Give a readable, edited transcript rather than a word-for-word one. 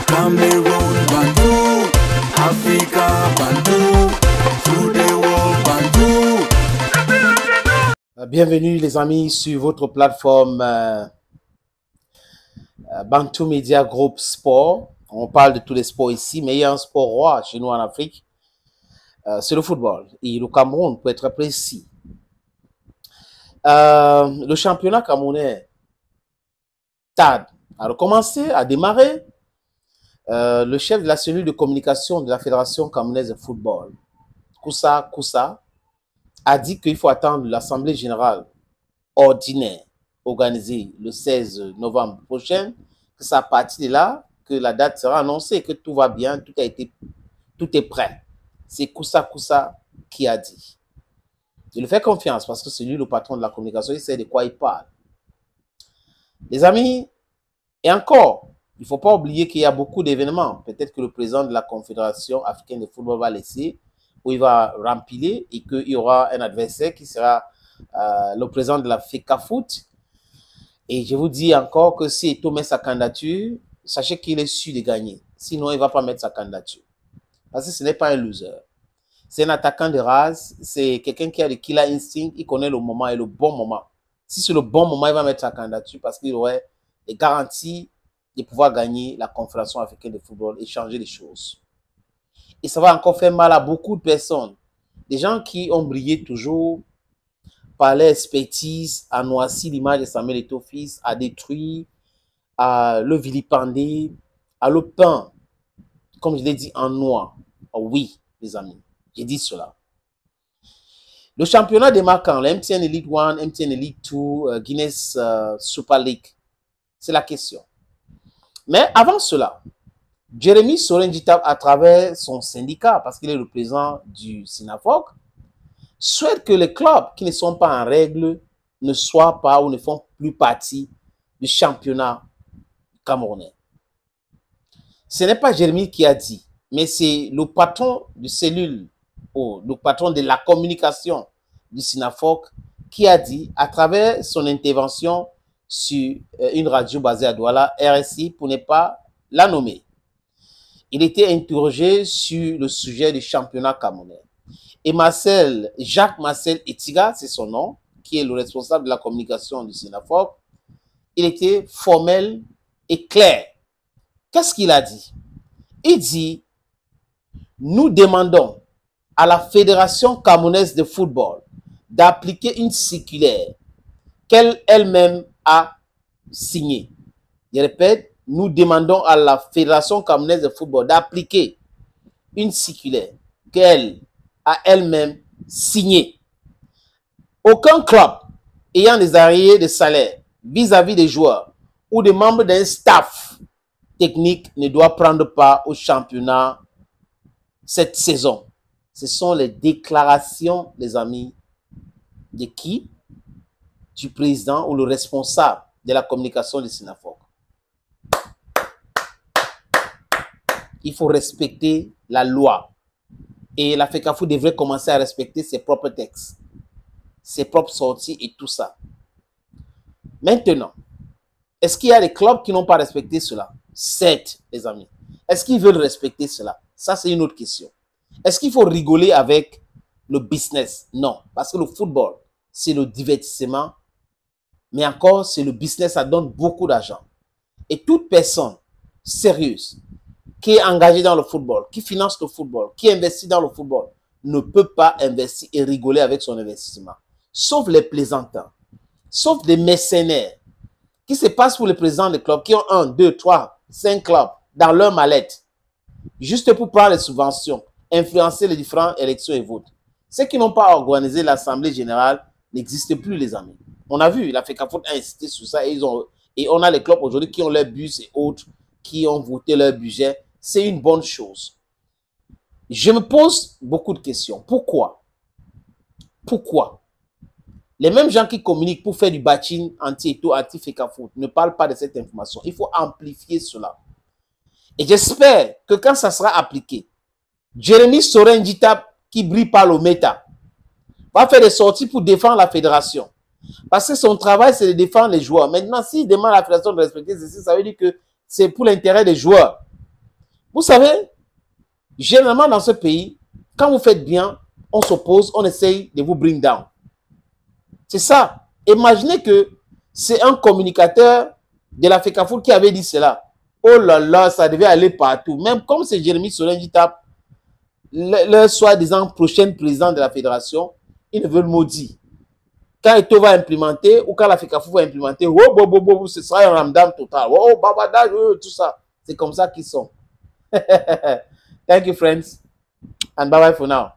Cameroon, Bantou, Africa, Bantou, through the world, Bantou. Bienvenue les amis sur votre plateforme Bantou Media Group Sport. On parle de tous les sports ici, mais il y a un sport roi chez nous en Afrique, c'est le football. Et le Cameroun, pour être précis. Le championnat camerounais TAD a recommencé, a démarré. Le chef de la cellule de communication de la Fédération camerounaise de football, Koussa Koussa, a dit qu'il faut attendre l'Assemblée générale ordinaire organisée le 16 novembre prochain, que c'est à partir de là que la date sera annoncée, que tout va bien, tout est prêt. C'est Koussa Koussa qui a dit. Je lui fais confiance parce que c'est lui le patron de la communication, il sait de quoi il parle. Les amis, et encore, il ne faut pas oublier qu'il y a beaucoup d'événements. Peut-être que le président de la Confédération africaine de football va laisser, où il va rempiler et qu'il y aura un adversaire qui sera le président de la FECAFOOT. Et je vous dis encore que si Eto'o met sa candidature, sachez qu'il est sûr de gagner. Sinon, il ne va pas mettre sa candidature. Parce que ce n'est pas un loser. C'est un attaquant de race, c'est quelqu'un qui a le killer instinct, il connaît le moment et le bon moment. Si c'est le bon moment, il va mettre sa candidature parce qu'il aurait des garanties de pouvoir gagner la Confédération africaine de football et changer les choses. Et ça va encore faire mal à beaucoup de personnes. Des gens qui ont brillé toujours par leur expertise, à noircir l'image de Samuel Eto'o fils, à détruire, à le vilipender, à le peindre, comme je l'ai dit, en noir. Oh oui, les amis, j'ai dit cela. Le championnat démarre quand? Le MTN Elite 1, MTN Elite 2, Guinness Super League. C'est la question. Mais avant cela, Jérémy Sorenjita, à travers son syndicat, parce qu'il est le président du SINAFOC, souhaite que les clubs qui ne sont pas en règle ne soient pas ou ne font plus partie du championnat camerounais. Ce n'est pas Jérémy qui a dit, mais c'est le patron de cellule, ou le patron de la communication du SINAFOC qui a dit, à travers son intervention sur une radio basée à Douala, RSI, pour ne pas la nommer. Il était interrogé sur le sujet du championnat camerounais. Et Jacques Marcel Etiga, c'est son nom, qui est le responsable de la communication du SINAFOC, il était formel et clair. Qu'est-ce qu'il a dit? Il dit, nous demandons à la Fédération camerounaise de football d'appliquer une circulaire qu'elle elle-même a signée. Je répète, nous demandons à la Fédération camerounaise de football d'appliquer une circulaire qu'elle a elle-même signée. Aucun club ayant des arriérés de salaire vis-à-vis des joueurs ou des membres d'un staff technique ne doit prendre part au championnat cette saison. Ce sont les déclarations, les amis, de qui? Du président ou le responsable de la communication du SINAFOC. Il faut respecter la loi. Et la FECAFOOT devrait commencer à respecter ses propres textes, ses propres sorties et tout ça. Maintenant, est-ce qu'il y a des clubs qui n'ont pas respecté cela? Certes, les amis. Est-ce qu'ils veulent respecter cela? Ça, c'est une autre question. Est-ce qu'il faut rigoler avec le business? Non, parce que le football, c'est le divertissement. Mais encore, c'est le business, ça donne beaucoup d'argent. Et toute personne sérieuse qui est engagée dans le football, qui finance le football, qui investit dans le football, ne peut pas investir et rigoler avec son investissement. Sauf les plaisantins, sauf des mercenaires qui se passent pour les présidents des clubs, qui ont 1, 2, 3, 5 clubs dans leur mallette, juste pour prendre les subventions, influencer les différentes élections et votes. Ceux qui n'ont pas organisé l'Assemblée générale n'existent plus, les amis. On a vu, la FECAFOOT a insisté sur ça et on a les clubs aujourd'hui qui ont leur bus et autres qui ont voté leur budget. C'est une bonne chose. Je me pose beaucoup de questions. Pourquoi? Pourquoi? Les mêmes gens qui communiquent pour faire du bashing anti-Eto'o, anti-FECAFOOT ne parlent pas de cette information. Il faut amplifier cela. Et j'espère que quand ça sera appliqué, Jérémy Sorenjita, qui brille par le méta, va faire des sorties pour défendre la fédération. Parce que son travail, c'est de défendre les joueurs. Maintenant, s'il demande à la fédération de respecter ceci, ça veut dire que c'est pour l'intérêt des joueurs. Vous savez, généralement dans ce pays, quand vous faites bien, on s'oppose, on essaye de vous bring down. C'est ça. Imaginez que c'est un communicateur de la FECAFOOT qui avait dit cela. Oh là là, ça devait aller partout. Même comme c'est Jérémy Solenn qui tape, le soi-disant prochain président de la fédération, ils ne veulent maudire. Quand Eto'o va implémenter ou quand la FECAFOOT va implémenter, oh, ce sera un ramdam total. Oh, babadage, tout ça. C'est comme ça qu'ils sont. Thank you, friends. And bye-bye for now.